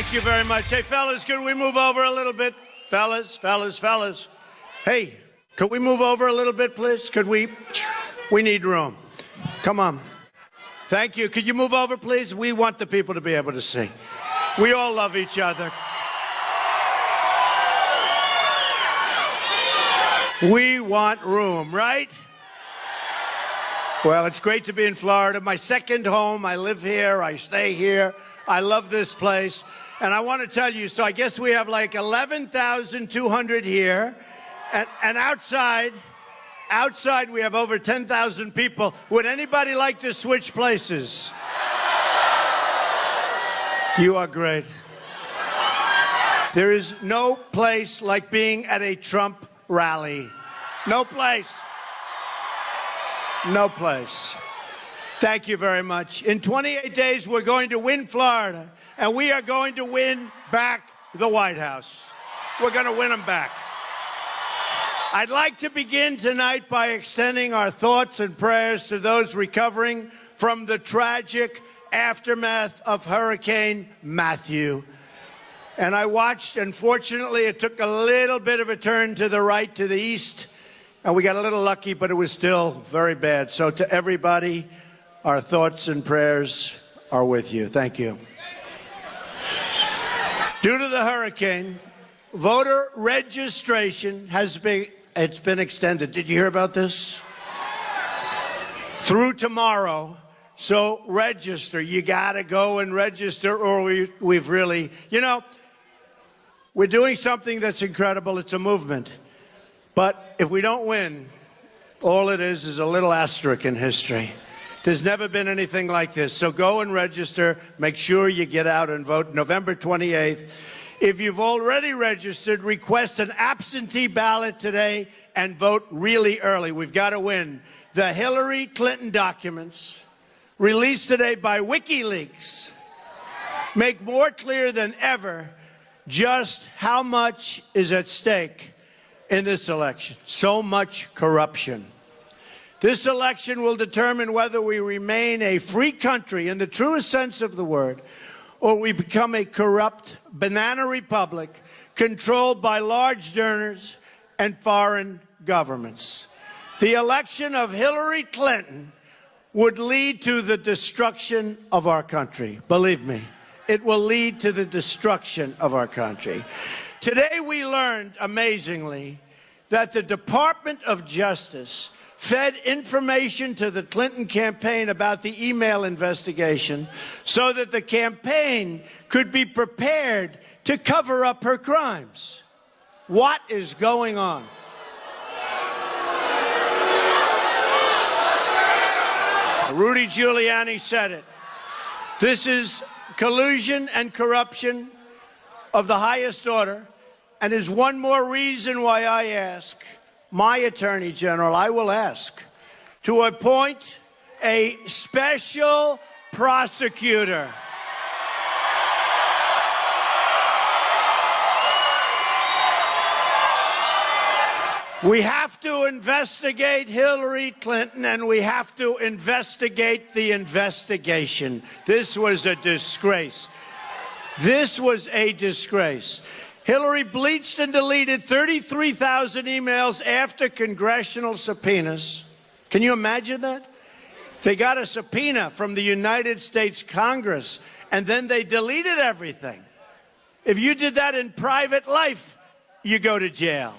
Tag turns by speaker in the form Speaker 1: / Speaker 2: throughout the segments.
Speaker 1: Thank you very much. Hey, fellas, could we move over a little bit? Fellas. Hey, could we move over a little bit, please? Could we? We need room. Come on. Thank you. Could you move over, please? We want the people to be able to see. We all love each other. We want room, right? Well, it's great to be in Florida. My second home. I live here. I stay here. I love this place. And I want to tell you, so I guess we have like 11,200 here. And outside we have over 10,000 people. Would anybody like to switch places? You are great. There is no place like being at a Trump rally. No place. No place. Thank you very much. In 28 days, we're going to win Florida, and we are going to win back the White House. We're going to win them back. I'd like to begin tonight by extending our thoughts and prayers to those recovering from the tragic aftermath of Hurricane Matthew. And I watched, unfortunately, it took a little bit of a turn to the right, to the east, and we got a little lucky, but it was still very bad. So to everybody, our thoughts and prayers are with you. Thank you. Due to the hurricane, voter registration has been extended. Did you hear about this? Through tomorrow. So register. You got to go and register, or we've really, we're doing something that's incredible. It's a movement. But if we don't win, all it is a little asterisk in history. There's never been anything like this. So go and register. Make sure you get out and vote November 28th. If you've already registered, request an absentee ballot today and vote really early. We've got to win. The Hillary Clinton documents, released today by WikiLeaks, make more clear than ever just how much is at stake in this election. So much corruption. This election will determine whether we remain a free country in the truest sense of the word, or we become a corrupt banana republic controlled by large donors and foreign governments. The election of Hillary Clinton would lead to the destruction of our country. Believe me, it will lead to the destruction of our country. Today we learned, amazingly, that the Department of Justice fed information to the Clinton campaign about the email investigation so that the campaign could be prepared to cover up her crimes. What is going on? Rudy Giuliani said it. This is collusion and corruption of the highest order, and is one more reason why I ask my Attorney General, I will ask, to appoint a special prosecutor. We have to investigate Hillary Clinton, and we have to investigate the investigation. This was a disgrace. This was a disgrace. Hillary bleached and deleted 33,000 emails after congressional subpoenas. Can you imagine that? They got a subpoena from the United States Congress, and then they deleted everything. If you did that in private life, you go to jail.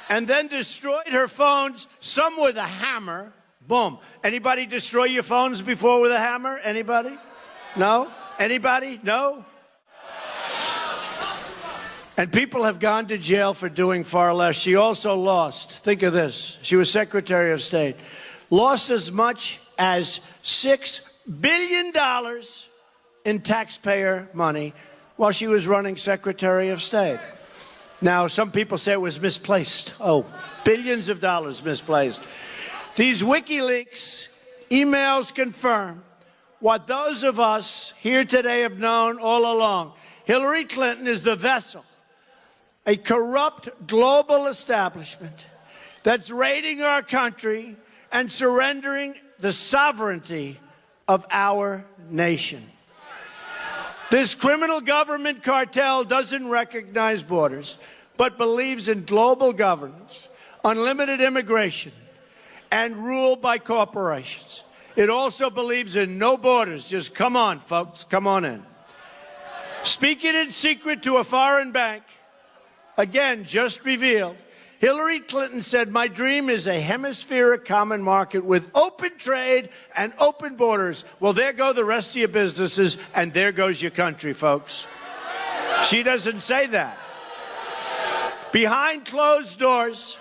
Speaker 1: And then destroyed her phones, some with a hammer. Boom. Anybody destroy your phones before with a hammer? Anybody? No? Anybody? No? And people have gone to jail for doing far less. She also lost, think of this, she was Secretary of State, lost as much as $6 billion in taxpayer money while she was running Secretary of State. Now, some people say it was misplaced. Oh, billions of dollars misplaced. These WikiLeaks emails confirm what those of us here today have known all along. Hillary Clinton is the vessel, a corrupt global establishment that's raiding our country and surrendering the sovereignty of our nation. This criminal government cartel doesn't recognize borders, but believes in global governance, unlimited immigration, and rule by corporations. It also believes in no borders. Just come on, folks, come on in. Speaking in secret to a foreign bank, again, just revealed, Hillary Clinton said, "My dream is a hemispheric common market with open trade and open borders." Well, there go the rest of your businesses, and there goes your country, folks. She doesn't say that. Behind closed doors,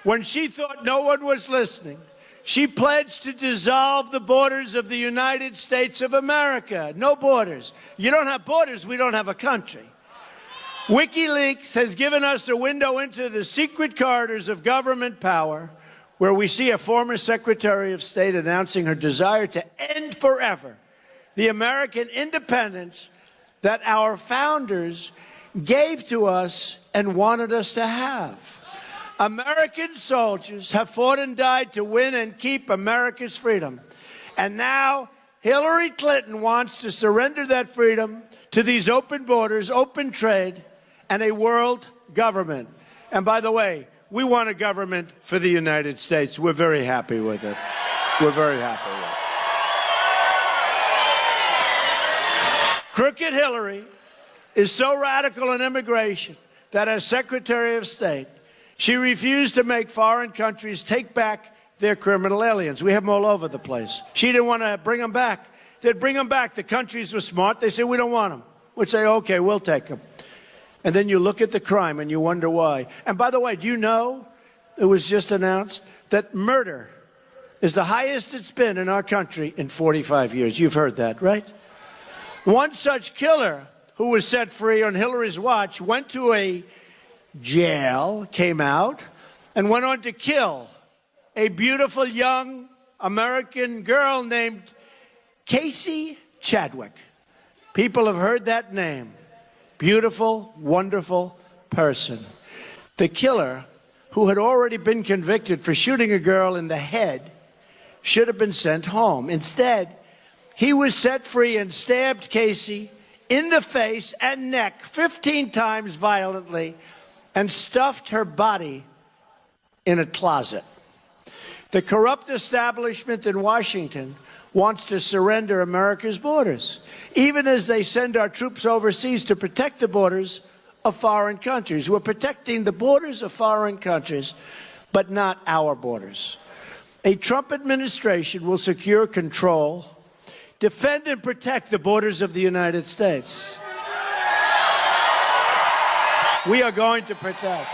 Speaker 1: when she thought no one was listening, she pledged to dissolve the borders of the United States of America. No borders. You don't have borders, we don't have a country. WikiLeaks has given us a window into the secret corridors of government power, where we see a former Secretary of State announcing her desire to end forever the American independence that our founders gave to us and wanted us to have. American soldiers have fought and died to win and keep America's freedom. And now Hillary Clinton wants to surrender that freedom to these open borders, open trade, and a world government. And by the way, we want a government for the United States. We're very happy with it. We're very happy with it. Crooked Hillary is so radical in immigration that as Secretary of State, she refused to make foreign countries take back their criminal aliens. We have them all over the place. She didn't want to bring them back. They'd bring them back. The countries were smart. They said, "We don't want them." We'd say, "Okay, we'll take them." And then you look at the crime and you wonder why. And by the way, do you know, it was just announced that murder is the highest it's been in our country in 45 years. You've heard that, right? One such killer who was set free on Hillary's watch went to a jail, came out, and went on to kill a beautiful young American girl named Casey Chadwick. People have heard that name. Beautiful, wonderful person. The killer, who had already been convicted for shooting a girl in the head, should have been sent home. Instead, he was set free and stabbed Casey in the face and neck 15 times violently and stuffed her body in a closet. The corrupt establishment in Washington wants to surrender America's borders, even as they send our troops overseas to protect the borders of foreign countries. We're protecting the borders of foreign countries, but not our borders. A Trump administration will secure control, defend and protect the borders of the United States. We are going to protect.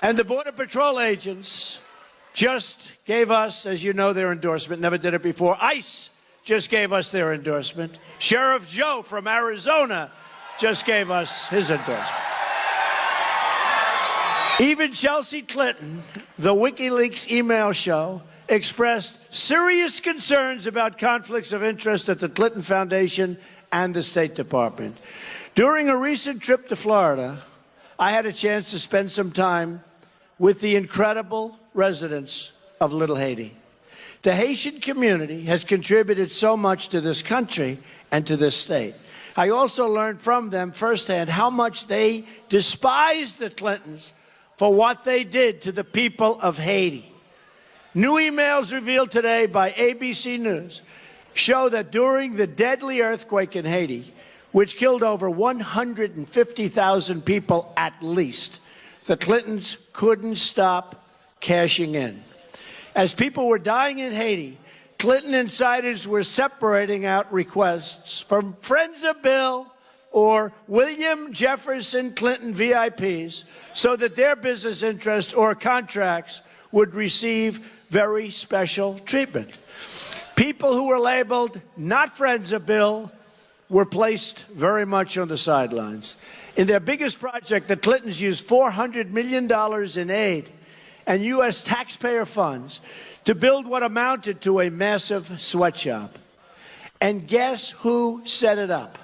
Speaker 1: And the Border Patrol agents just gave us, as you know, their endorsement. Never did it before. ICE just gave us their endorsement. Sheriff Joe from Arizona just gave us his endorsement. Even Chelsea Clinton, the WikiLeaks email show, expressed serious concerns about conflicts of interest at the Clinton Foundation and the State Department. During a recent trip to Florida, I had a chance to spend some time with the incredible residents of Little Haiti. The Haitian community has contributed so much to this country and to this state. I also learned from them firsthand how much they despise the Clintons for what they did to the people of Haiti. New emails revealed today by ABC News show that during the deadly earthquake in Haiti, which killed over 150,000 people at least, the Clintons couldn't stop cashing in. As people were dying in Haiti, Clinton insiders were separating out requests from friends of Bill or William Jefferson Clinton VIPs so that their business interests or contracts would receive very special treatment. People who were labeled not friends of Bill were placed very much on the sidelines. In their biggest project, the Clintons used $400 million in aid and U.S. taxpayer funds to build what amounted to a massive sweatshop. And guess who set it up?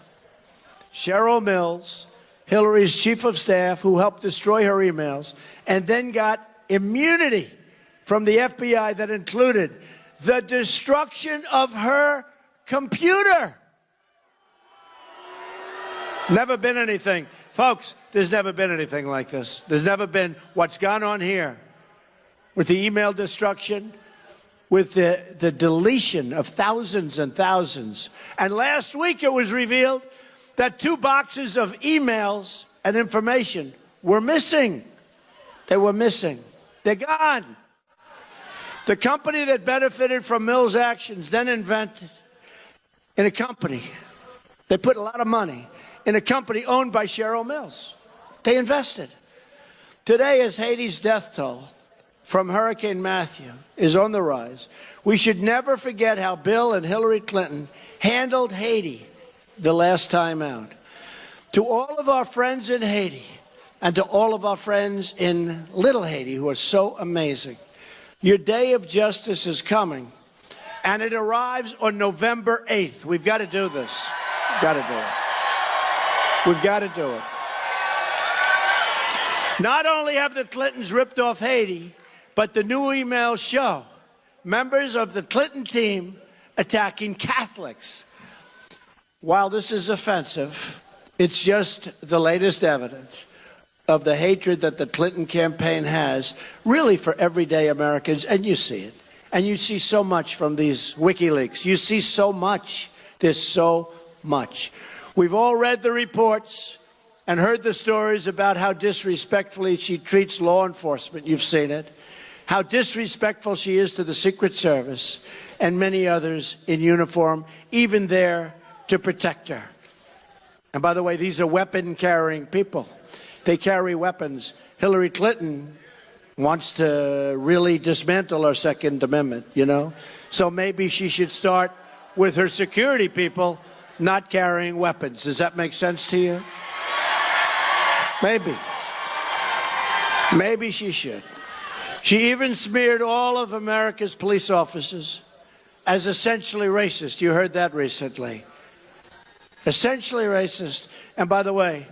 Speaker 1: Cheryl Mills, Hillary's chief of staff, who helped destroy her emails, and then got immunity from the FBI that included the destruction of her computer. Never been anything. Folks, there's never been anything like this. There's never been what's gone on here with the email destruction, with the deletion of thousands and thousands. And last week it was revealed that 2 boxes of emails and information were missing. They were missing. They're gone. The company that benefited from Mills' actions then invented in a company. They put a lot of money in a company owned by Cheryl Mills. They invested. Today, as Haiti's death toll from Hurricane Matthew is on the rise, we should never forget how Bill and Hillary Clinton handled Haiti the last time out. To all of our friends in Haiti and to all of our friends in Little Haiti who are so amazing, your day of justice is coming, and it arrives on November 8th. We've got to do this. We've got to do it. We've got to do it. Not only have the Clintons ripped off Haiti, but the new emails show members of the Clinton team attacking Catholics. While this is offensive, it's just the latest evidence of the hatred that the Clinton campaign has, really for everyday Americans, and you see it. And you see so much from these WikiLeaks. You see so much. There's so much. We've all read the reports and heard the stories about how disrespectfully she treats law enforcement. You've seen it. How disrespectful she is to the Secret Service and many others in uniform, even there to protect her. And by the way, these are weapon-carrying people. They carry weapons. Hillary Clinton wants to really dismantle our Second Amendment, you know? So maybe she should start with her security people not carrying weapons. Does that make sense to you? Maybe. Maybe she should. She even smeared all of America's police officers as essentially racist. You heard that recently. Essentially racist. And by the way,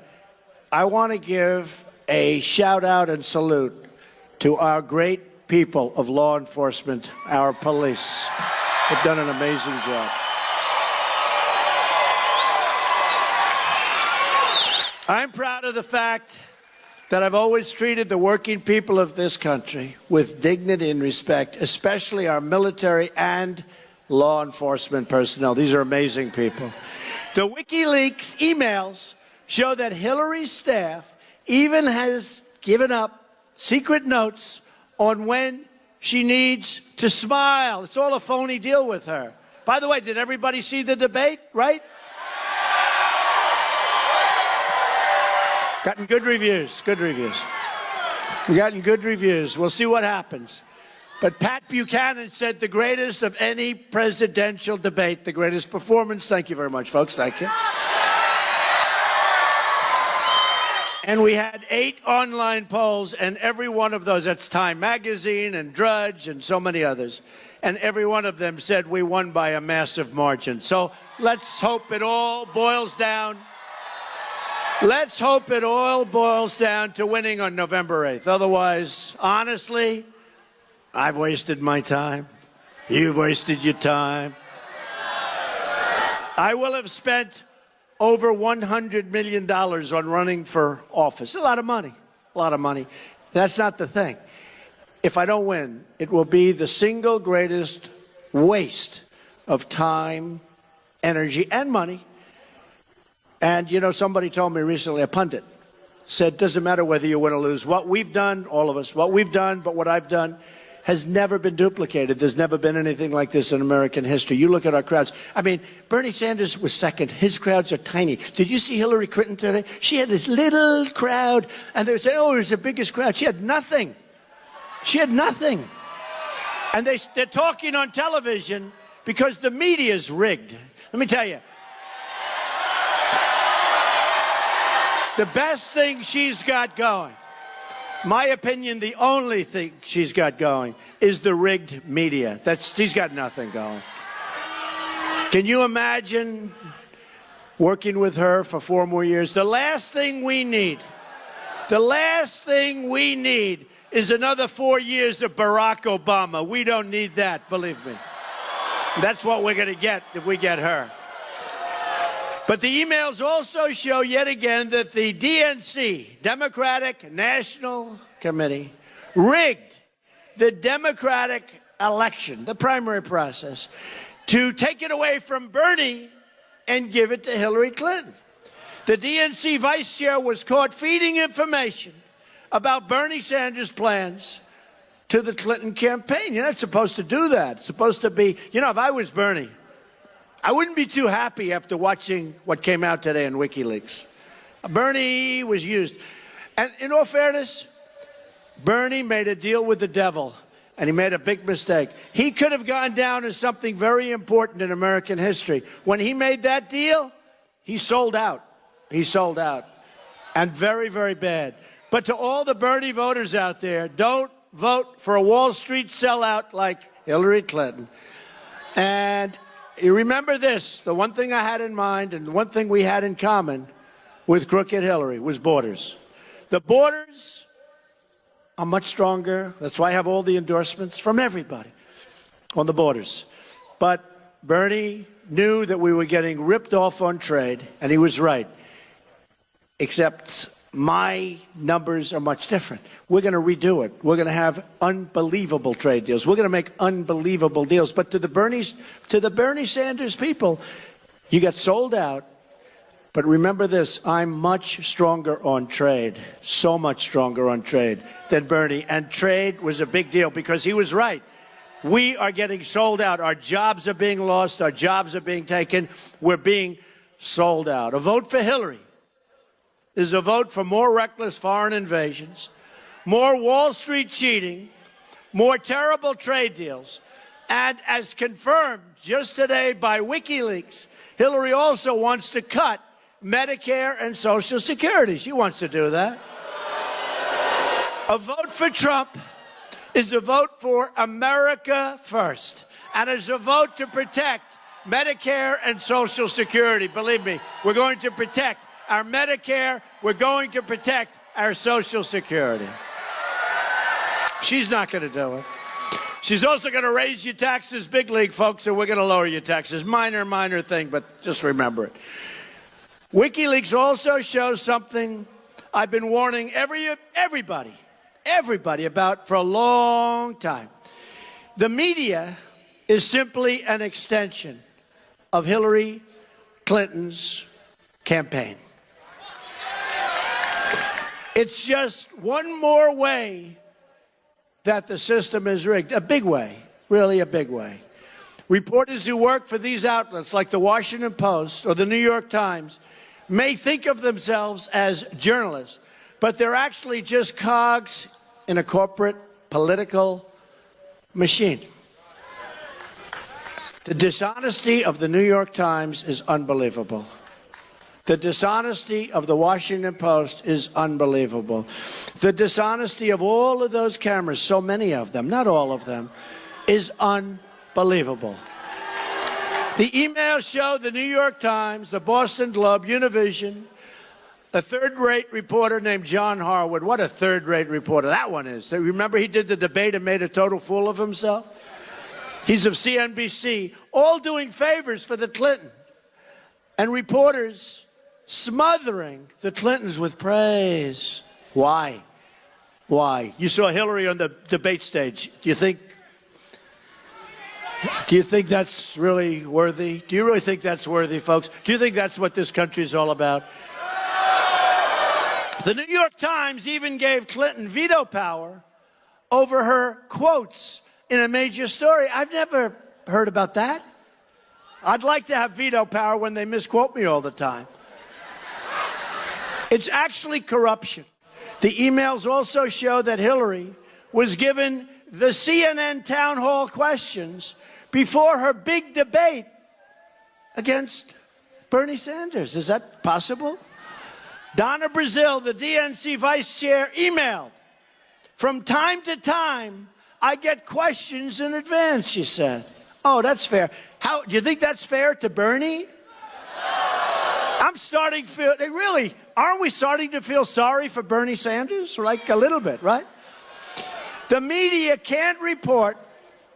Speaker 1: I want to give a shout out and salute to our great people of law enforcement, our police. They've done an amazing job. I'm proud of the fact that I've always treated the working people of this country with dignity and respect, especially our military and law enforcement personnel. These are amazing people. The WikiLeaks emails show that Hillary's staff even has given up secret notes on when she needs to smile. It's all a phony deal with her. By the way, did everybody see the debate, right? Gotten good reviews, good reviews. We've gotten good reviews. We'll see what happens. But Pat Buchanan said the greatest of any presidential debate, the greatest performance. Thank you very much, folks. Thank you. And we had 8 online polls, and every one of those, that's Time Magazine and Drudge and so many others, and every one of them said we won by a massive margin. So let's hope it all boils down. Let's hope it all boils down to winning on November 8th. Otherwise, honestly, I've wasted my time. You've wasted your time. I will have spent over $100 million on running for office. A lot of money. A lot of money. That's not the thing. If I don't win, it will be the single greatest waste of time, energy, and money. And, you know, somebody told me recently, a pundit, said, doesn't matter whether you win or lose. What we've done, all of us, what we've done, but what I've done has never been duplicated. There's never been anything like this in American history. You look at our crowds. I mean, Bernie Sanders was second. His crowds are tiny. Did you see Hillary Clinton today? She had this little crowd, and they would say, oh, it was the biggest crowd. She had nothing. She had nothing. And they're talking on television because the media is rigged. Let me tell you. The best thing she's got going, my opinion, the only thing she's got going is the rigged media. She's got nothing going. Can you imagine working with her for 4 more years? The last thing we need is another 4 years of Barack Obama. We don't need that, believe me. That's what we're going to get if we get her. But the emails also show yet again that the DNC, Democratic National Committee, rigged the Democratic election, the primary process, to take it away from Bernie and give it to Hillary Clinton. The DNC vice chair was caught feeding information about Bernie Sanders' plans to the Clinton campaign. You're not supposed to do that. It's supposed to be, you know, if I was Bernie, I wouldn't be too happy after watching what came out today in WikiLeaks. Bernie was used. And in all fairness, Bernie made a deal with the devil, and he made a big mistake. He could have gone down as something very important in American history. When he made that deal, he sold out. He sold out. And very, very bad. But to all the Bernie voters out there, don't vote for a Wall Street sellout like Hillary Clinton. And you remember this, the one thing I had in mind and the one thing we had in common with crooked Hillary was borders. The borders are much stronger. That's why I have all the endorsements from everybody on the borders. But Bernie knew that we were getting ripped off on trade, and he was right. Except my numbers are much different. We're going to redo it. We're going to have unbelievable trade deals. We're going to make unbelievable deals. But to the Bernie Sanders people, you got sold out. But remember this, I'm much stronger on trade, so much stronger on trade than Bernie. And trade was a big deal because he was right. We are getting sold out. Our jobs are being lost. Our jobs are being taken. We're being sold out. A vote for Hillary is a vote for more reckless foreign invasions, more Wall Street cheating, more terrible trade deals. And as confirmed just today by WikiLeaks, Hillary also wants to cut Medicare and Social Security. She wants to do that. A vote for Trump is a vote for America first, and is a vote to protect Medicare and Social Security. Believe me, we're going to protect our Medicare. We're going to protect our Social Security. She's not going to do it. She's also going to raise your taxes, big league, folks, and we're going to lower your taxes. Minor thing, but just remember it. WikiLeaks also shows something I've been warning everybody about for a long time. The media is simply an extension of Hillary Clinton's campaign. It's just one more way that the system is rigged. A big way, really a big way. Reporters who work for these outlets like the Washington Post or the New York Times may think of themselves as journalists, but they're actually just cogs in a corporate political machine. The dishonesty of the New York Times is unbelievable. The dishonesty of the Washington Post is unbelievable. The dishonesty of all of those cameras, so many of them, not all of them, is unbelievable. The emails show the New York Times, the Boston Globe, Univision, a third-rate reporter named John Harwood. What a third-rate reporter that one is. Remember he did the debate and made a total fool of himself? He's of CNBC, all doing favors for the Clintons. And reporters smothering the Clintons with praise. Why? Why? You saw Hillary on the debate stage. Do you think that's really worthy? Do you really think that's worthy, folks? Do you think that's what this country is all about? The New York Times even gave Clinton veto power over her quotes in a major story. I've never heard about that. I'd like to have veto power when they misquote me all the time. It's actually corruption. The emails also show that Hillary was given the CNN town hall questions before her big debate against Bernie Sanders. Is that possible? Donna Brazile, the DNC vice chair, emailed, "From time to time, I get questions in advance," she said. Oh, that's fair. How do you think that's fair to Bernie? I'm starting to feel, really, aren't we starting to feel sorry for Bernie Sanders? Like a little bit, right? The media can't report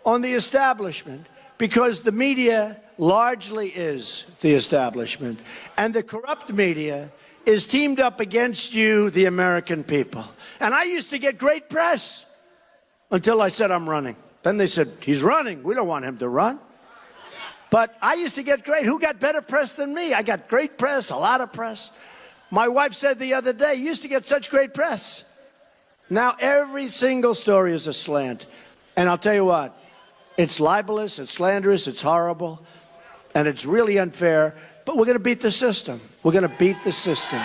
Speaker 1: on the establishment because the media largely is the establishment. And the corrupt media is teamed up against you, the American people. And I used to get great press until I said I'm running. Then they said, he's running. We don't want him to run. But I used to get great. Who got better press than me? I got great press, a lot of press. My wife said the other day, you used to get such great press. Now every single story is a slant. And I'll tell you what, it's libelous, it's slanderous, it's horrible, and it's really unfair. But we're going to beat the system. We're going to beat the system.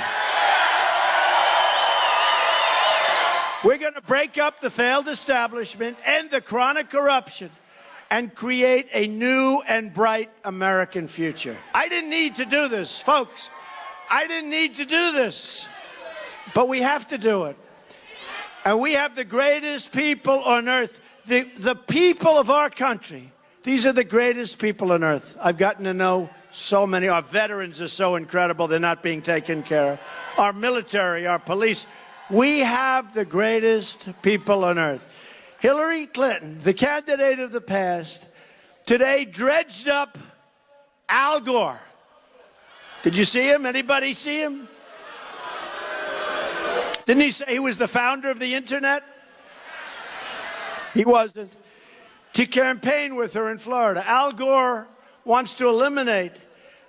Speaker 1: We're going to break up the failed establishment, end the chronic corruption, and create a new and bright American future. I didn't need to do this, folks. I didn't need to do this. But we have to do it. And we have the greatest people on earth. The people of our country, these are the greatest people on earth. I've gotten to know so many. Our veterans are so incredible. They're not being taken care of. Our military, our police. We have the greatest people on earth. Hillary Clinton, the candidate of the past, today dredged up Al Gore. Did you see him? Anybody see him? Didn't he say he was the founder of the internet? He wasn't. To campaign with her in Florida. Al Gore wants to eliminate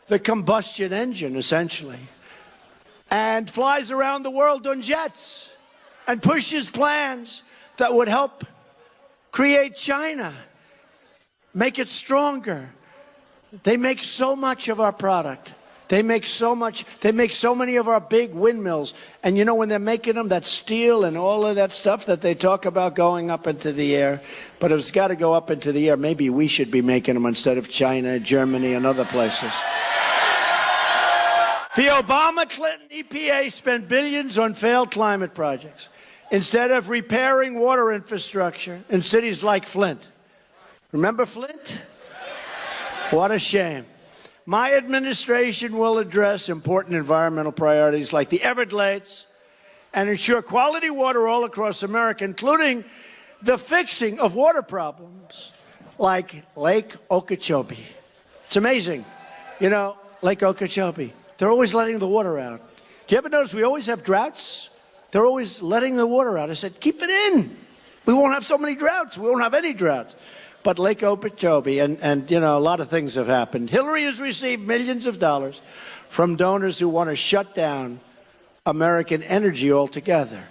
Speaker 1: the combustion engine, essentially, and flies around the world on jets and pushes plans that would help create China, make it stronger. They make so much of our product. They make so much. They make so many of our big windmills. And you know, when they're making them, that steel and all of that stuff that they talk about going up into the air, but it's got to go up into the air. Maybe we should be making them instead of China, Germany, and other places. The Obama-Clinton EPA spent billions on failed climate projects instead of repairing water infrastructure in cities like Flint. Remember Flint? What a shame. My administration will address important environmental priorities like the Everglades and ensure quality water all across America, including the fixing of water problems like Lake Okeechobee. It's amazing. You know, Lake Okeechobee. They're always letting the water out. Do you ever notice we always have droughts? They're always letting the water out. I said, keep it in. We won't have so many droughts. We won't have any droughts. But Lake Okeechobee, and you know, a lot of things have happened. Hillary has received millions of dollars from donors who want to shut down American energy altogether.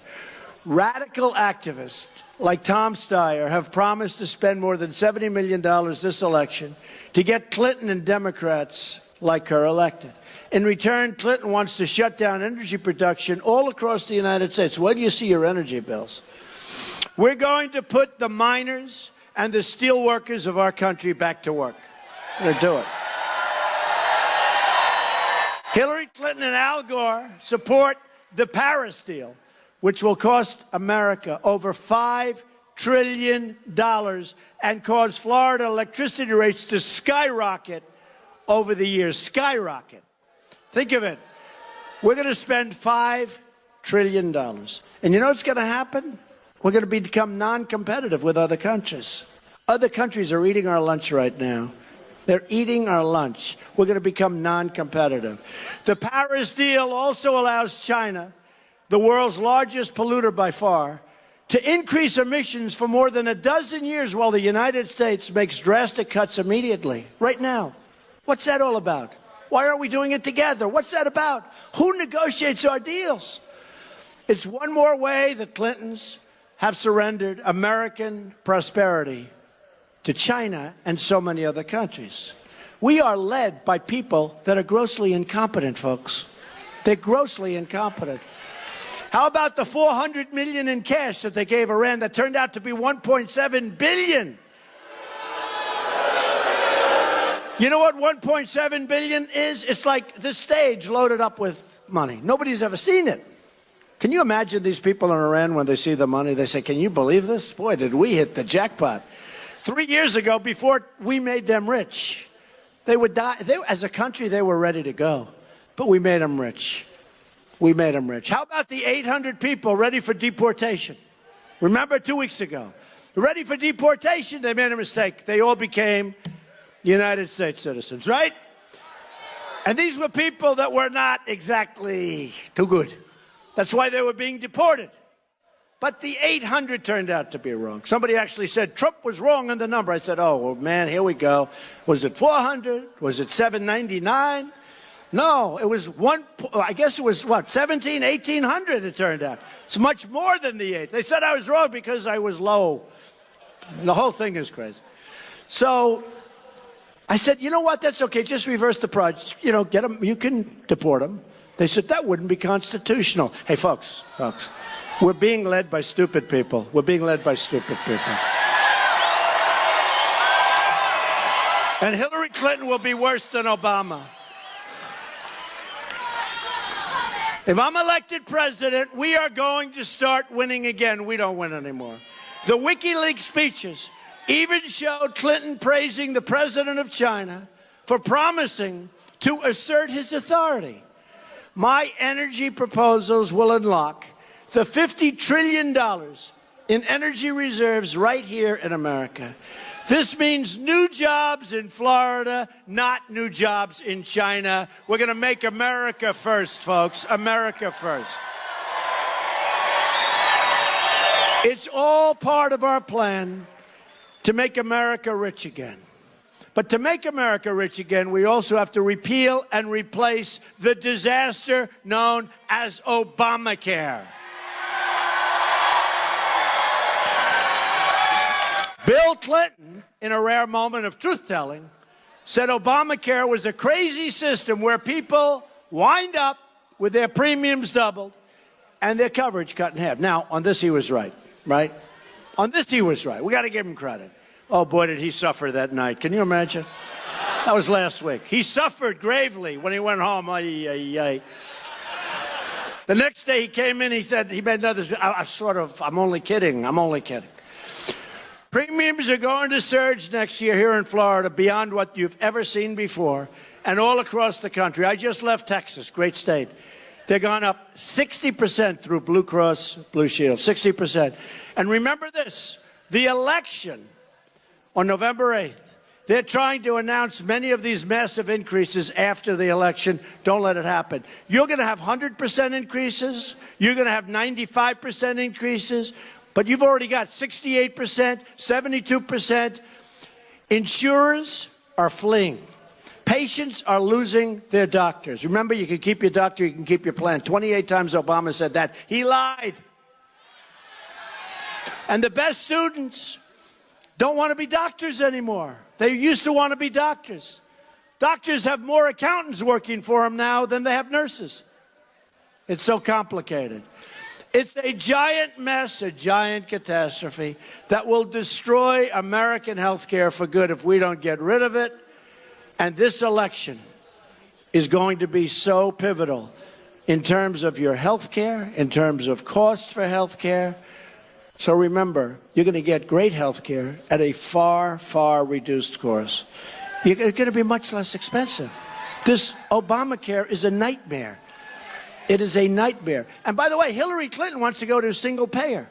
Speaker 1: Radical activists like Tom Steyer have promised to spend more than $70 million this election to get Clinton and Democrats like her elected. In return, Clinton wants to shut down energy production all across the United States. Where do you see your energy bills? We're going to put the miners and the steel workers of our country back to work. We're going to do it. Hillary Clinton and Al Gore support the Paris deal, which will cost America over $5 trillion and cause Florida electricity rates to skyrocket over the years. Skyrocket. Think of it. We're going to spend $5 trillion. And you know what's going to happen? We're going to become non-competitive with other countries. Other countries are eating our lunch right now. They're eating our lunch. We're going to become non-competitive. The Paris deal also allows China, the world's largest polluter by far, to increase emissions for more than a dozen years while the United States makes drastic cuts immediately, right now. What's that all about? Why aren't we doing it together? What's that about? Who negotiates our deals? It's one more way the Clintons have surrendered American prosperity to China and so many other countries. We are led by people that are grossly incompetent, folks. They're grossly incompetent. How about the $400 million in cash that they gave Iran that turned out to be $1.7 billion? You know what $1.7 billion is? It's like the stage loaded up with money. Nobody's ever seen it. Can you imagine these people in Iran when they see the money? They say, can you believe this? Boy, did we hit the jackpot. 3 years ago, before we made them rich, they would die. As a country, they were ready to go. But we made them rich. We made them rich. How about the 800 people ready for deportation? Remember 2 weeks ago? Ready for deportation, they made a mistake. They all became United States citizens, right? And these were people that were not exactly too good. That's why they were being deported. But the 800 turned out to be wrong. Somebody actually said Trump was wrong on the number. I said, oh, well, man, here we go. Was it 400? Was it 799? No, it was I guess it was, 1,800 it turned out. It's much more than the 8. They said I was wrong because I was low. The whole thing is crazy. So I said, you know what, that's okay, just reverse the project. You know, get them, you can deport them. They said, that wouldn't be constitutional. Hey, folks, we're being led by stupid people. We're being led by stupid people. And Hillary Clinton will be worse than Obama. If I'm elected president, we are going to start winning again. We don't win anymore. The WikiLeaks speeches even showed Clinton praising the president of China for promising to assert his authority. My energy proposals will unlock the $50 trillion in energy reserves right here in America. This means new jobs in Florida, not new jobs in China. We're going to make America first, folks. America first. It's all part of our plan to make America rich again. But to make America rich again, we also have to repeal and replace the disaster known as Obamacare. Bill Clinton, in a rare moment of truth-telling, said Obamacare was a crazy system where people wind up with their premiums doubled and their coverage cut in half. Now, on this he was right? On this he was right. We got to give him credit. Oh, boy, did he suffer that night. Can you imagine? That was last week. He suffered gravely when he went home. The next day he came in, he said, he made another, I'm only kidding. Premiums are going to surge next year here in Florida beyond what you've ever seen before and all across the country. I just left Texas, great state. They're gone up 60% through Blue Cross Blue Shield, 60%. And remember this, the election on November 8th, they're trying to announce many of these massive increases after the election. Don't let it happen. You're going to have 100% increases. You're going to have 95% increases. But you've already got 68%, 72%. Insurers are fleeing. Patients are losing their doctors. Remember, you can keep your doctor, you can keep your plan. 28 times Obama said that. He lied. And the best students don't want to be doctors anymore. They used to want to be doctors. Doctors have more accountants working for them now than they have nurses. It's so complicated. It's a giant mess, a giant catastrophe that will destroy American health care for good if we don't get rid of it. And this election is going to be so pivotal in terms of your health care, in terms of costs for health care. So remember, you're going to get great health care at a far, far reduced cost. It's going to be much less expensive. This Obamacare is a nightmare. It is a nightmare. And by the way, Hillary Clinton wants to go to a single payer.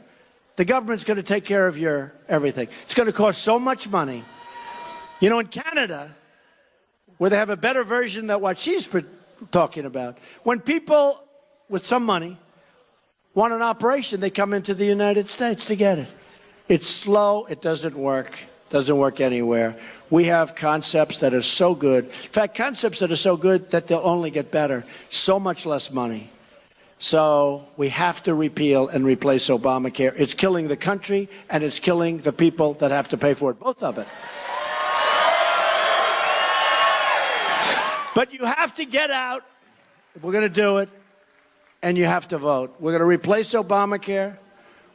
Speaker 1: The government's going to take care of your everything. It's going to cost so much money. You know, in Canada, where they have a better version than what she's talking about, when people with some money want an operation, they come into the United States to get it. It's slow. It doesn't work. Doesn't work anywhere. We have concepts that are so good. In fact, concepts that are so good that they'll only get better. So much less money. So we have to repeal and replace Obamacare. It's killing the country, and it's killing the people that have to pay for it. Both of it. But you have to get out if we're going to do it, and you have to vote. We're going to replace Obamacare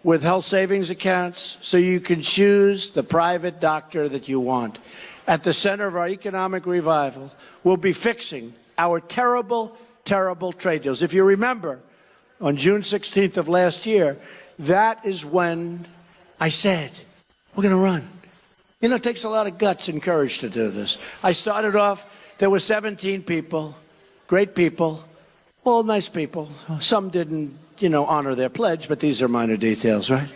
Speaker 1: with health savings accounts so you can choose the private doctor that you want. At the center of our economic revival, we'll be fixing our terrible, terrible trade deals. If you remember, on June 16th of last year, that is when I said, we're going to run. You know, it takes a lot of guts and courage to do this. I started off, there were 17 people, great people, all nice people. Some didn't, honor their pledge, but these are minor details, right?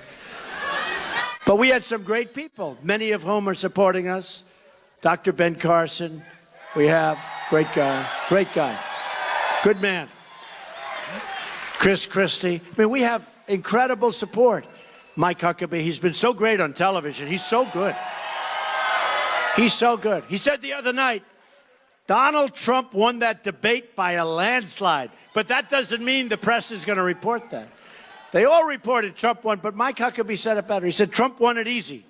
Speaker 1: But we had some great people, many of whom are supporting us. Dr. Ben Carson, we have, great guy, good man. Chris Christie. I mean, we have incredible support. Mike Huckabee, he's been so great on television. He's so good. He's so good. He said the other night, Donald Trump won that debate by a landslide. But that doesn't mean the press is going to report that. They all reported Trump won, but Mike Huckabee said it better. He said Trump won it easy.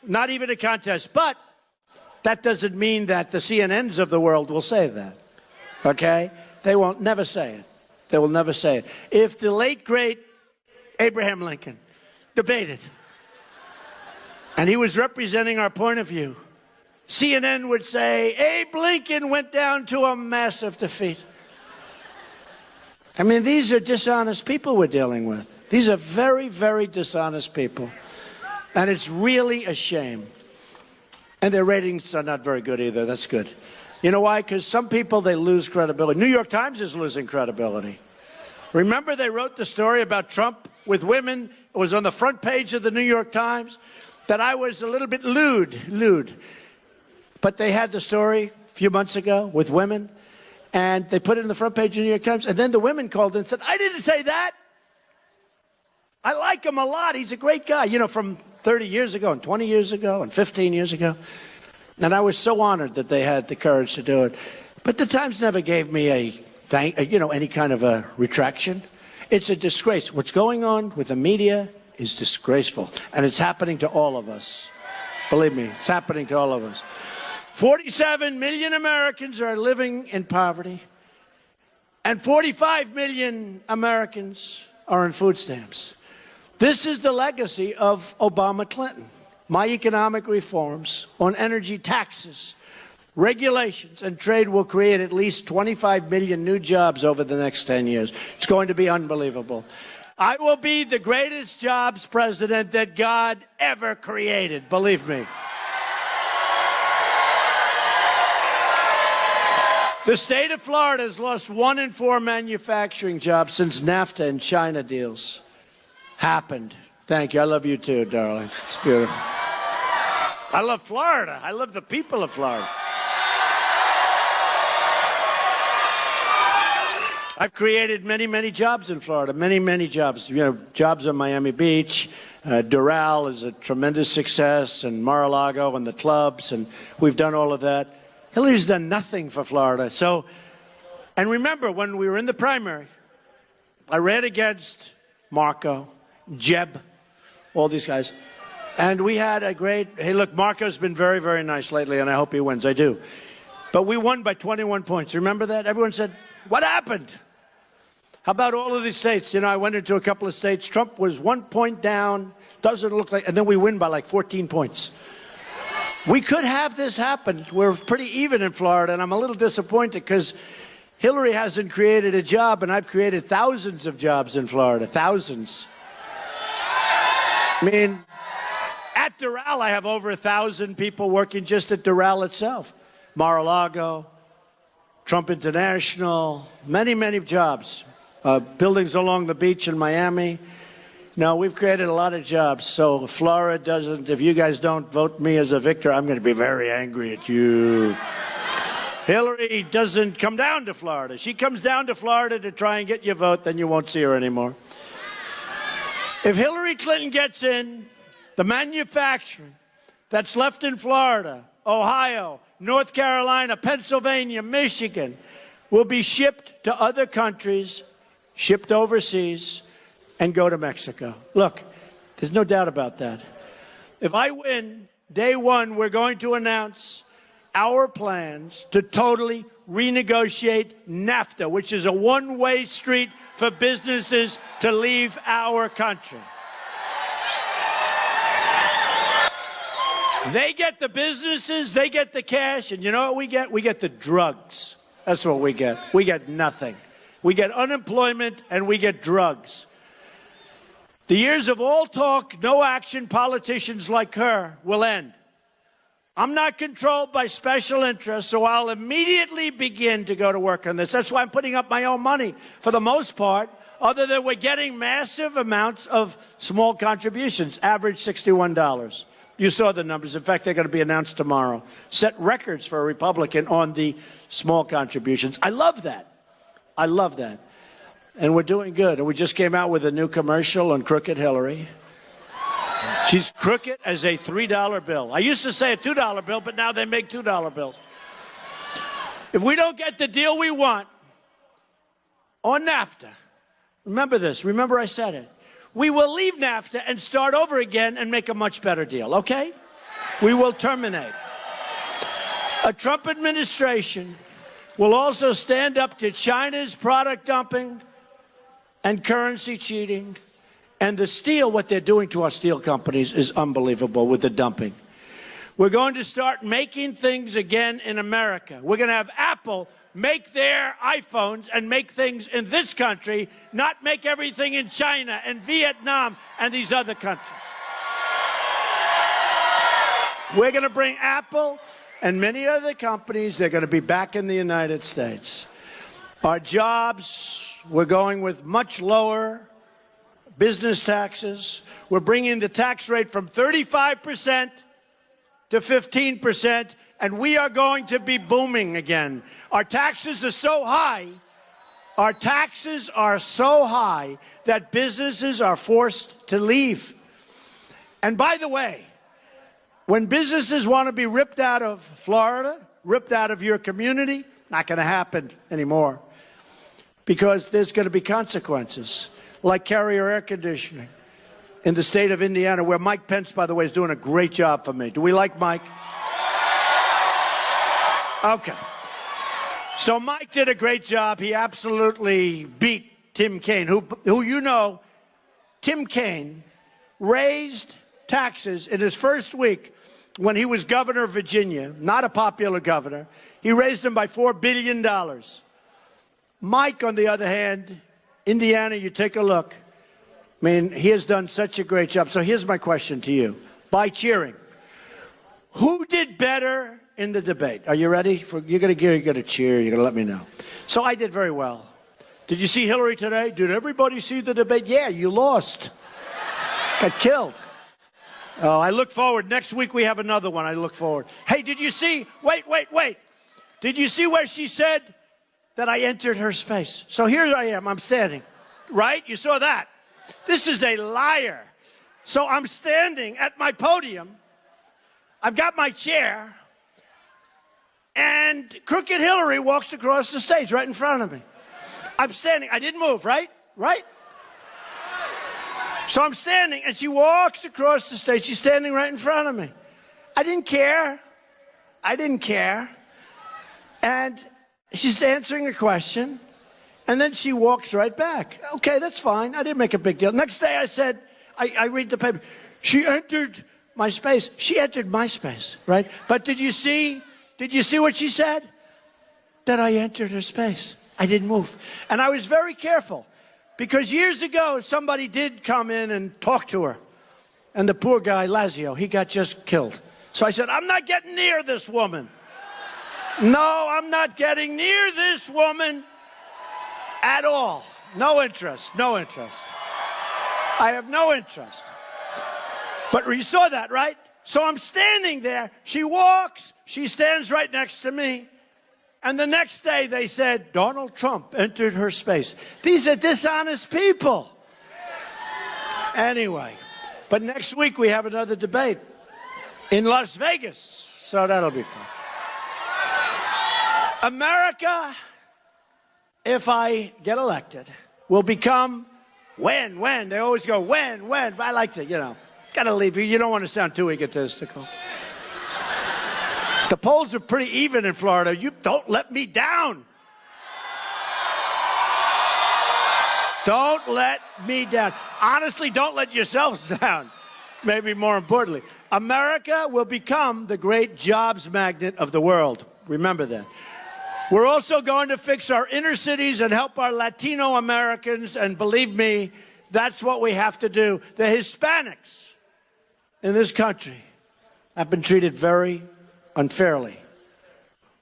Speaker 1: Not even a contest. But that doesn't mean that the CNNs of the world will say that. Okay? They won't never say it. They will never say it. If the late, great Abraham Lincoln debated, and he was representing our point of view, CNN would say, Abe Lincoln went down to a massive defeat. I mean, these are dishonest people we're dealing with. These are very, very dishonest people. And it's really a shame. And their ratings are not very good either. That's good. You know why? Because some people, they lose credibility. New York Times is losing credibility. Remember they wrote the story about Trump with women? It was on the front page of the New York Times that I was a little bit lewd. But they had the story a few months ago with women, and they put it in the front page of the New York Times, and then the women called in and said, I didn't say that. I like him a lot. He's a great guy, you know, from 30 years ago and 20 years ago and 15 years ago. And I was so honored that they had the courage to do it. But the Times never gave me any kind of a retraction. It's a disgrace. What's going on with the media is disgraceful, and it's happening to all of us. Believe me, it's happening to all of us. 47 million Americans are living in poverty, and 45 million Americans are on food stamps. This is the legacy of Obama-Clinton. My economic reforms on energy taxes, regulations, and trade will create at least 25 million new jobs over the next 10 years. It's going to be unbelievable. I will be the greatest jobs president that God ever created, believe me. The state of Florida has lost 1 in 4 manufacturing jobs since NAFTA and China deals happened. Thank you. I love you too, darling. It's beautiful. I love Florida. I love the people of Florida. I've created many, many jobs in Florida. Many, many jobs. You know, jobs on Miami Beach. Doral is a tremendous success, and Mar-a-Lago and the clubs, and we've done all of that. Hillary's done nothing for Florida. So, and remember, when we were in the primary, I ran against Marco, Jeb, all these guys. And we had a great, hey, look, Marco's been very, very nice lately, and I hope he wins. I do. But we won by 21 points. Remember that? Everyone said, what happened? How about all of these states? You know, I went into a couple of states. Trump was 1 point down, doesn't look like, and then we win by like 14 points. We could have this happen. We're pretty even in Florida, and I'm a little disappointed because Hillary hasn't created a job, and I've created thousands of jobs in Florida, thousands. I mean, at Doral, I have over 1,000 people working just at Doral itself. Mar-a-Lago, Trump International, many, many jobs. Buildings along the beach in Miami. No, we've created a lot of jobs. So if Florida doesn't, if you guys don't vote me as a victor, I'm going to be very angry at you. Hillary doesn't come down to Florida. She comes down to Florida to try and get your vote, then you won't see her anymore. If Hillary Clinton gets in, the manufacturing that's left in Florida, Ohio, North Carolina, Pennsylvania, Michigan, will be shipped to other countries, shipped overseas, and go to Mexico. Look, there's no doubt about that. If I win, day one, we're going to announce our plans to totally renegotiate NAFTA, which is a one-way street for businesses to leave our country. They get the businesses, they get the cash, and you know what we get? We get the drugs. That's what we get. We get nothing. We get unemployment, and we get drugs. The years of all talk, no action politicians like her will end. I'm not controlled by special interests, so I'll immediately begin to go to work on this. That's why I'm putting up my own money for the most part, other than we're getting massive amounts of small contributions, average $61. You saw the numbers. In fact, they're going to be announced tomorrow. Set records for a Republican on the small contributions. I love that. I love that. And we're doing good. And we just came out with a new commercial on Crooked Hillary. She's crooked as a $3 bill. I used to say a $2 bill, but now they make $2 bills. If we don't get the deal we want on NAFTA, remember this, remember I said it, we will leave NAFTA and start over again and make a much better deal, okay? We will terminate. A Trump administration will also stand up to China's product dumping and currency cheating. And the steel, what they're doing to our steel companies is unbelievable with the dumping. We're going to start making things again in America. We're going to have Apple make their iPhones and make things in this country, not make everything in China and Vietnam and these other countries. We're going to bring Apple and many other companies, they're going to be back in the United States. Our jobs, we're going with much lower business taxes. We're bringing the tax rate from 35% to 15%, and we are going to be booming again. Our taxes are so high, that businesses are forced to leave. And by the way, when businesses want to be ripped out of Florida, ripped out of your community, not going to happen anymore, because there's going to be consequences. Like Carrier Air Conditioning in the state of Indiana, where Mike Pence, by the way, is doing a great job for me. Do we like Mike? Okay. So Mike did a great job. He absolutely beat Tim Kaine, who you know, Tim Kaine raised taxes in his first week when he was governor of Virginia, not a popular governor. He raised them by $4 billion. Mike, on the other hand, Indiana, you take a look. I mean, he has done such a great job. So here's my question to you. By cheering, who did better in the debate? Are you ready? You're going to cheer. You're going to let me know. So I did very well. Did you see Hillary today? Did everybody see the debate? Yeah, you lost. Got killed. Oh, I look forward. Next week we have another one. I look forward. Hey, did you see? Wait. Did you see where she said that I entered her space? So here I am. I'm standing. Right? You saw that. This is a liar. So I'm standing at my podium. I've got my chair. And Crooked Hillary walks across the stage right in front of me. I'm standing. I didn't move, right? Right? So I'm standing, and she walks across the stage. She's standing right in front of me. I didn't care. And she's answering a question, and then she walks right back. Okay, that's fine. I didn't make a big deal. Next day I said, I read the paper. She entered my space. She entered my space, right? But did you see what she said? That I entered her space. I didn't move. And I was very careful, because years ago somebody did come in and talk to her. And the poor guy, Lazio, he got just killed. So I said, I'm not getting near this woman. No, I'm not getting near this woman at all. No interest. I have no interest. But you saw that, right? So I'm standing there. She walks. She stands right next to me. And the next day they said, Donald Trump entered her space. These are dishonest people. Anyway, but next week we have another debate in Las Vegas. So that'll be fun. America, if I get elected, will become when. They always go when. But I like to, gotta leave. You don't want to sound too egotistical. The polls are pretty even in Florida. You don't let me down. Don't let me down. Honestly, don't let yourselves down. Maybe more importantly, America will become the great jobs magnet of the world. Remember that. We're also going to fix our inner cities and help our Latino Americans, and believe me, that's what we have to do. The Hispanics in this country have been treated very unfairly.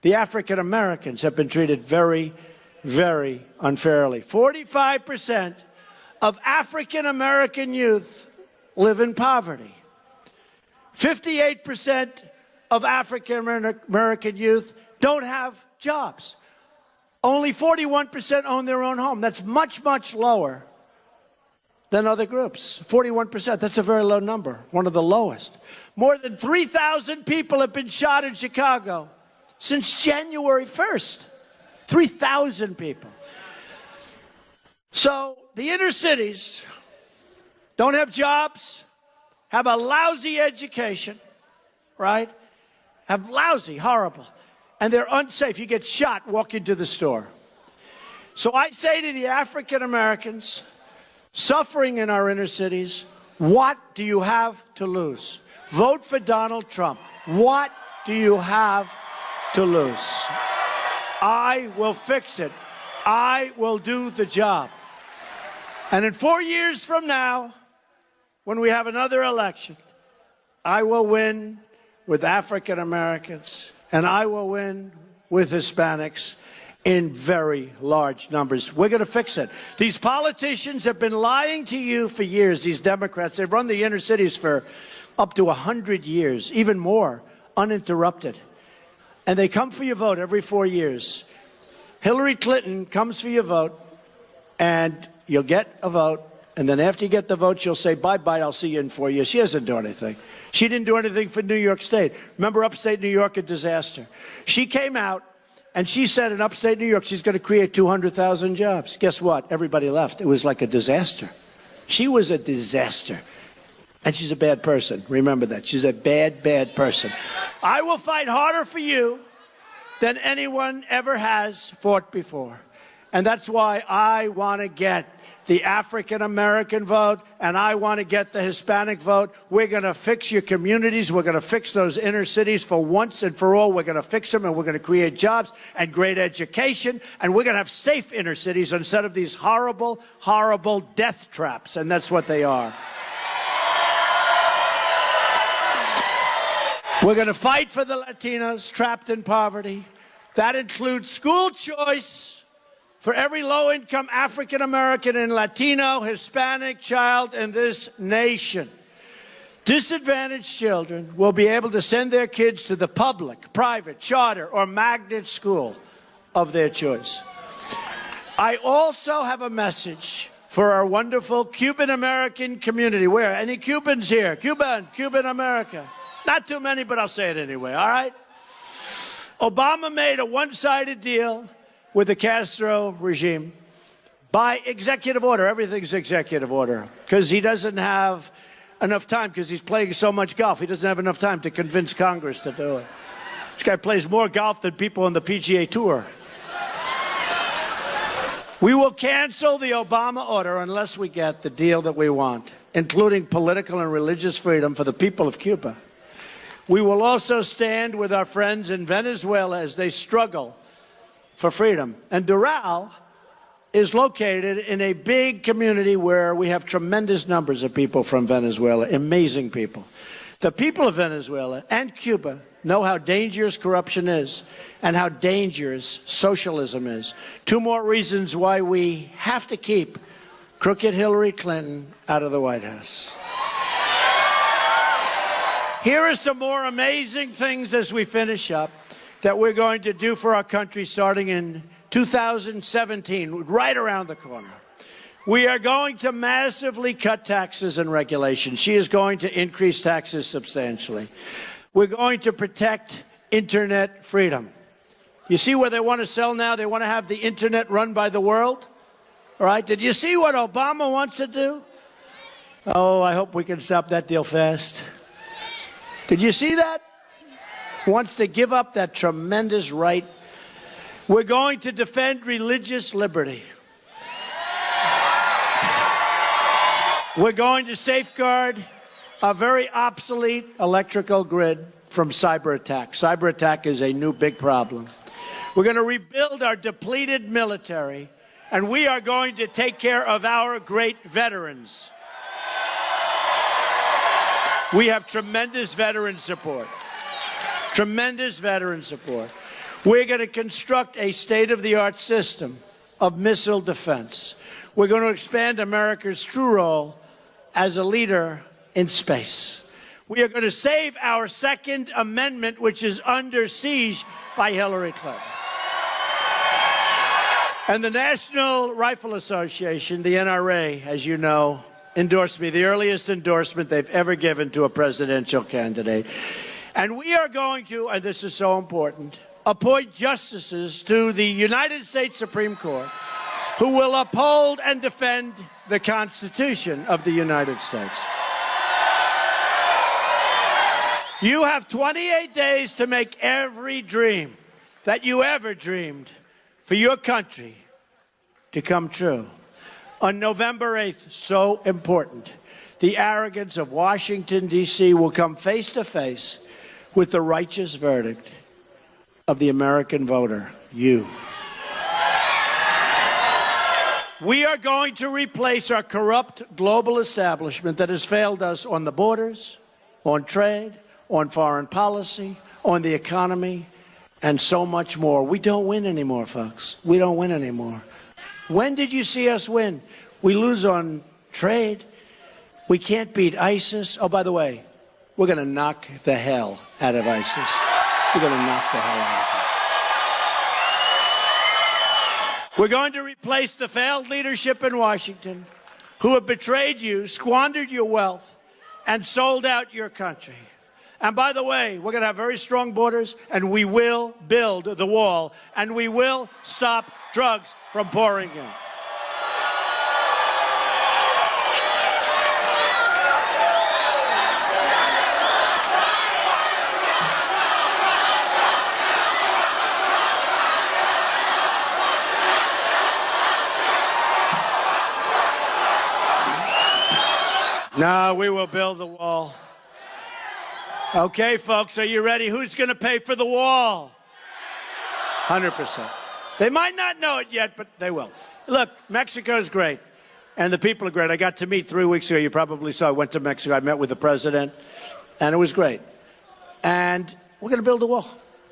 Speaker 1: The African Americans have been treated very, very unfairly. 45% of African American youth live in poverty. 58% of African American youth don't have jobs. Only 41% own their own home. That's much, much lower than other groups. 41%, that's a very low number, one of the lowest. More than 3,000 people have been shot in Chicago since January 1st. 3,000 people. So the inner cities don't have jobs, have a lousy education, right? Have lousy, horrible. And they're unsafe. You get shot walking to the store. So I say to the African Americans suffering in our inner cities, what do you have to lose? Vote for Donald Trump. What do you have to lose? I will fix it. I will do the job. And in 4 years from now, when we have another election, I will win with African Americans, and I will win with Hispanics in very large numbers. We're going to fix it. These politicians have been lying to you for years, these Democrats. They've run the inner cities for up to 100 years, even more, uninterrupted. And they come for your vote every 4 years. Hillary Clinton comes for your vote, and you'll get a vote. And then after you get the vote, she'll say, bye-bye, I'll see you in 4 years. She doesn't do anything. She didn't do anything for New York State. Remember upstate New York, a disaster. She came out, and she said in upstate New York, she's going to create 200,000 jobs. Guess what? Everybody left. It was like a disaster. She was a disaster. And she's a bad person. Remember that. She's a bad, bad person. I will fight harder for you than anyone ever has fought before. And that's why I want to get the African American vote, and I want to get the Hispanic vote. We're going to fix your communities. We're going to fix those inner cities for once and for all. We're going to fix them, and we're going to create jobs and great education, and we're going to have safe inner cities instead of these horrible, horrible death traps, and that's what they are. We're going to fight for the Latinos trapped in poverty. That includes school choice for every low-income African-American and Latino, Hispanic child in this nation. Disadvantaged children will be able to send their kids to the public, private, charter, or magnet school of their choice. I also have a message for our wonderful Cuban-American community. Where? Any Cubans here? Cuban America. Not too many, but I'll say it anyway, all right? Obama made a one-sided deal with the Castro regime by executive order. Everything's executive order because he doesn't have enough time because he's playing so much golf. He doesn't have enough time to convince Congress to do it. This guy plays more golf than people on the PGA Tour. We will cancel the Obama order unless we get the deal that we want, including political and religious freedom for the people of Cuba. We will also stand with our friends in Venezuela as they struggle for freedom. And Doral is located in a big community where we have tremendous numbers of people from Venezuela, amazing people. The people of Venezuela and Cuba know how dangerous corruption is and how dangerous socialism is. Two more reasons why we have to keep crooked Hillary Clinton out of the White House. Here are some more amazing things as we finish up that we're going to do for our country starting in 2017, right around the corner. We are going to massively cut taxes and regulations. She is going to increase taxes substantially. We're going to protect internet freedom. You see where they want to sell now? They want to have the internet run by the world. All right? Did you see what Obama wants to do? Oh, I hope we can stop that deal fast. Did you see that? Wants to give up that tremendous right. We're going to defend religious liberty. We're going to safeguard a very obsolete electrical grid from cyber attack. Cyber attack is a new big problem. We're going to rebuild our depleted military, and we are going to take care of our great veterans. We have tremendous veteran support. Tremendous veteran support. We're going to construct a state-of-the-art system of missile defense. We're going to expand America's true role as a leader in space. We are going to save our Second Amendment, which is under siege by Hillary Clinton. And the National Rifle Association, the NRA, as you know, endorsed me, the earliest endorsement they've ever given to a presidential candidate. And we are going to, and this is so important, appoint justices to the United States Supreme Court who will uphold and defend the Constitution of the United States. You have 28 days to make every dream that you ever dreamed for your country to come true. On November 8th, so important, the arrogance of Washington, D.C. will come face to face with the righteous verdict of the American voter, you. We are going to replace our corrupt global establishment that has failed us on the borders, on trade, on foreign policy, on the economy, and so much more. We don't win anymore, folks. We don't win anymore. When did you see us win? We lose on trade. We can't beat ISIS. Oh, by the way, we're going to knock the hell out of ISIS. We're going to knock the hell out of them. We're going to replace the failed leadership in Washington who have betrayed you, squandered your wealth, and sold out your country. And by the way, we're going to have very strong borders, and we will build the wall, and we will stop drugs from pouring in. No, we will build the wall. Okay, folks, are you ready? Who's going to pay for the wall? 100%. They might not know it yet, but they will. Look, Mexico's great, and the people are great. I got to meet 3 weeks ago. You probably saw I went to Mexico. I met with the president, and it was great. And we're going to build a wall,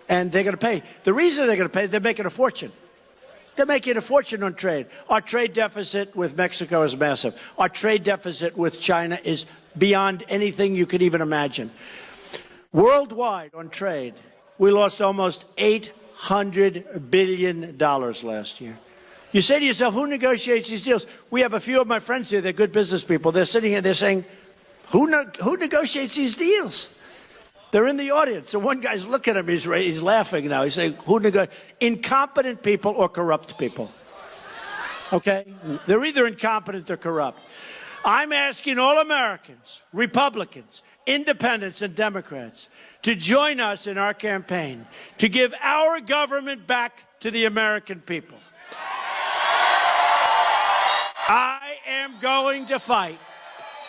Speaker 1: and they're going to pay. The reason they're going to pay is they're making a fortune. They're making a fortune on trade. Our trade deficit with Mexico is massive. Our trade deficit with China is beyond anything you could even imagine. Worldwide on trade, we lost almost $800 billion last year. You say to yourself, who negotiates these deals? We have a few of my friends here. They're good business people. They're sitting here. They're saying, who negotiates these deals? They're in the audience. So one guy's looking at him. He's laughing now. He's saying, who negotiates? Incompetent people or corrupt people. Okay? They're either incompetent or corrupt. I'm asking all Americans, Republicans, Independents, and Democrats to join us in our campaign to give our government back to the American people. I am going to fight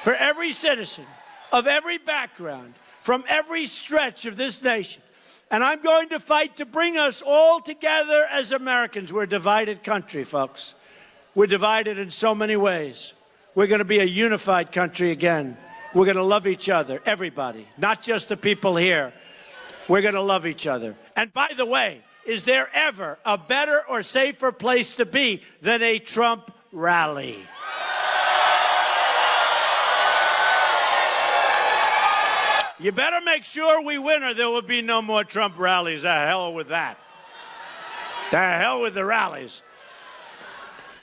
Speaker 1: for every citizen of every background from every stretch of this nation. And I'm going to fight to bring us all together as Americans. We're a divided country, folks. We're divided in so many ways. We're going to be a unified country again. We're going to love each other, everybody, not just the people here. We're going to love each other. And by the way, is there ever a better or safer place to be than a Trump rally? You better make sure we win or there will be no more Trump rallies. The hell with that. The hell with the rallies.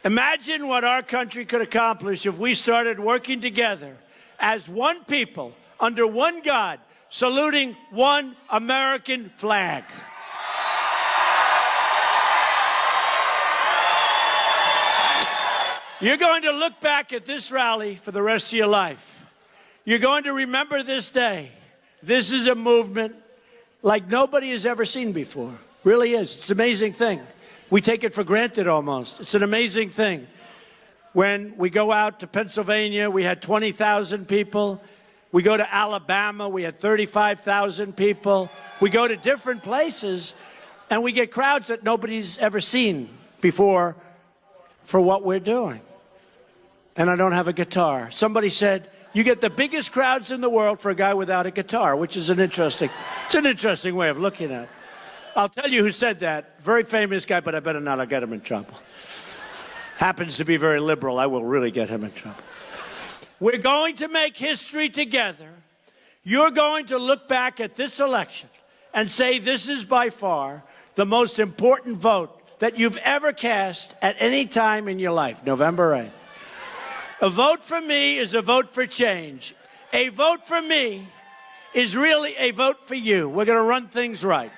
Speaker 1: Imagine what our country could accomplish if we started working together as one people, under one God, saluting one American flag. You're going to look back at this rally for the rest of your life. You're going to remember this day. This is a movement like nobody has ever seen before. Really is. It's an amazing thing. We take it for granted almost. It's an amazing thing. When we go out to Pennsylvania, we had 20,000 people. We go to Alabama, we had 35,000 people. We go to different places, and we get crowds that nobody's ever seen before for what we're doing. And I don't have a guitar. Somebody said, you get the biggest crowds in the world for a guy without a guitar, which is an interesting way of looking at it. I'll tell you who said that. Very famous guy, but I better not. I'll get him in trouble. Happens to be very liberal. I will really get him in trouble. We're going to make history together. you're going to look back at this election and say this is by far the most important vote that you've ever cast at any time in your life, November 8th. A vote for me is a vote for change. A vote for me is really a vote for you. We're going to run things right.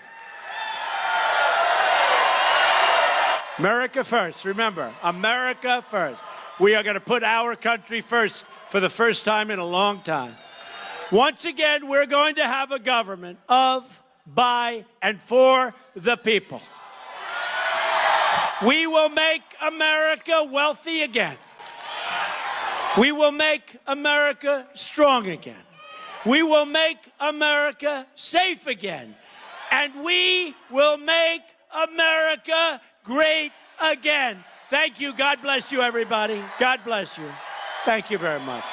Speaker 1: America first. Remember, America first. We are going to put our country first for the first time in a long time. Once again, we're going to have a government of, by, and for the people. We will make America wealthy again. We will make America strong again. We will make America safe again. And we will make America great again. Thank you. God bless you, everybody. God bless you. Thank you very much.